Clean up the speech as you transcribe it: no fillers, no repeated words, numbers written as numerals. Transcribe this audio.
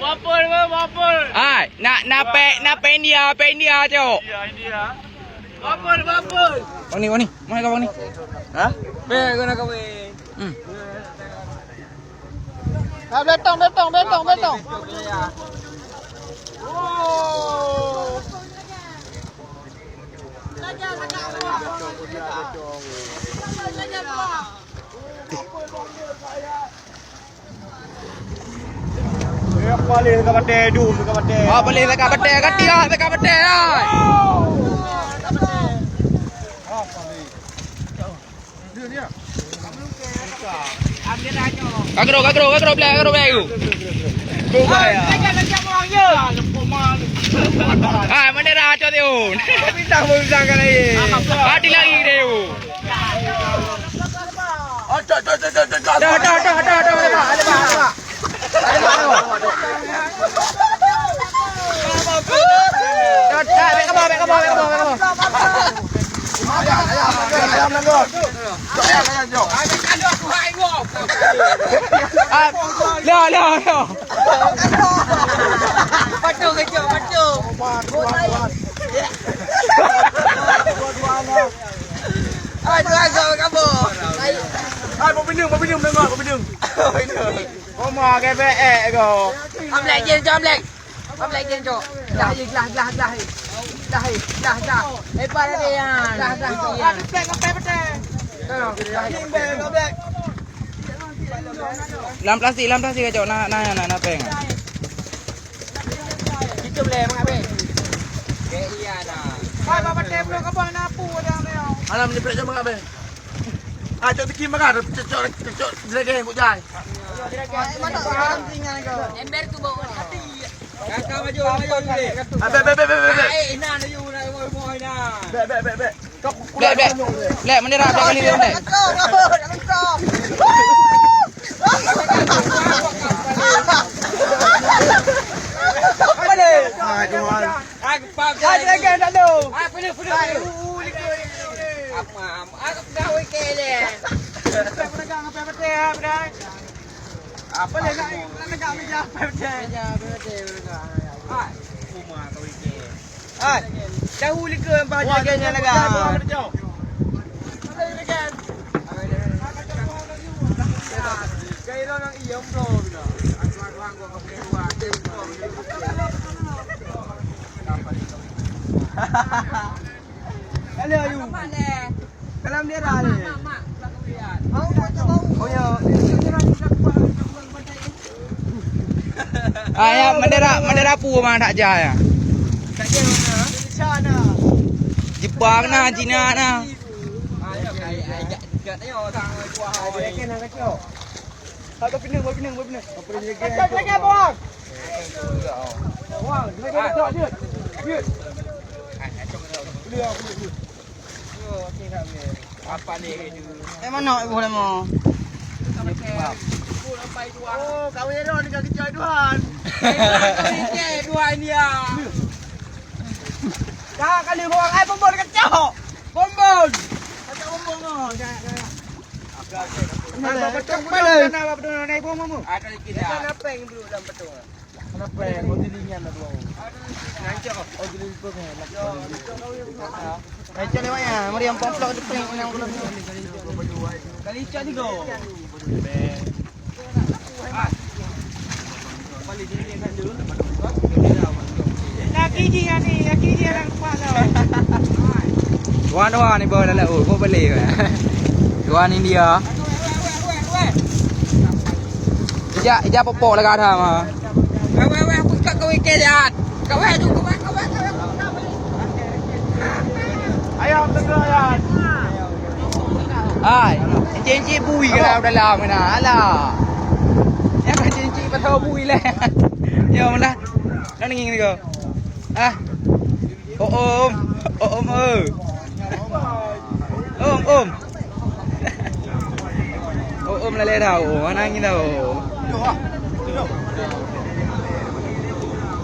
Wapul. Ah, nak pe India cok. India. Wapul. Bang ni. Mana kau bang ni? Ha? Be guna kau be. Betong. Oh. Balik dekat batai, dum dekat batai. Ah, balik dekat batai, dekat batai ai. Kagro black tu. Ah, mana dah tu tu. Bintang kan lagi. Hati lagi dia. Ada. Leo. Mau pinung dengar, mau pinung. Kau mau ke PE kau? Am lại trên cho. Dah. Lepas dah dia. Dah. Lam plastik cok nak peng. Kita boleh mang abe. Ke iya dah. Hai bapak teblo kau bang napu dah leo. Alam ni prek sama abe. Cok tikim makan, cok drageng kau jai. Mana orang tinggal kau? Ember tu bawa hati. Kakak maju ni. Be. Ina na you na moi na. Be. Kau Black mana dah kali dia black. Apa ni? Jual. Aku pam. Drageng tak ada. Penuh. Aku dah wake le. Pedagang apa betul bedai? Apa le nak meja apa betul? Rumah kau wake. Dahulu ke empat dragengnya laga. Kailan ang iyong bro. Ang ko keluar. Hello you. Kalam dia dah ni. Oh ya. Ya mana pu mang tak jaya. Tak je mana? Sana. Jepang na, Cina na. Kau pinang. Lagi bawang. Bawang, dia. Apa ni? Mana boleh mo? Oh, kau ni dah dekat kerja Tuhan. Dua ni ya. Dah kali bawang ai bombon kecok. Bombon. Kacau bombon noh. Apa betul naik bombon. Ada kita. Kenapa yang dulu dalam betul? Kenapa yang mau dilingan lah bawang? Nancok. Oh dilingan tu kan. Nancok lewatnya. Mari yang pomplok depan yang belum. Kali cak ni go. Balik dia kan dulu. Lagi dia orang kuat tau. Dua ni bawa dalam kau beli ke? Dua ni dia. Ija popok lah kata mah. Aku kat kau wake lihat. Kau tu. Ayam tegak. Ai, cincin bui ke dalam ni nah. Alah. Yang cincin patau bui lah. Ya mana? Nak nging ni kau. Om. Om lah le tau. Mana ngin tau.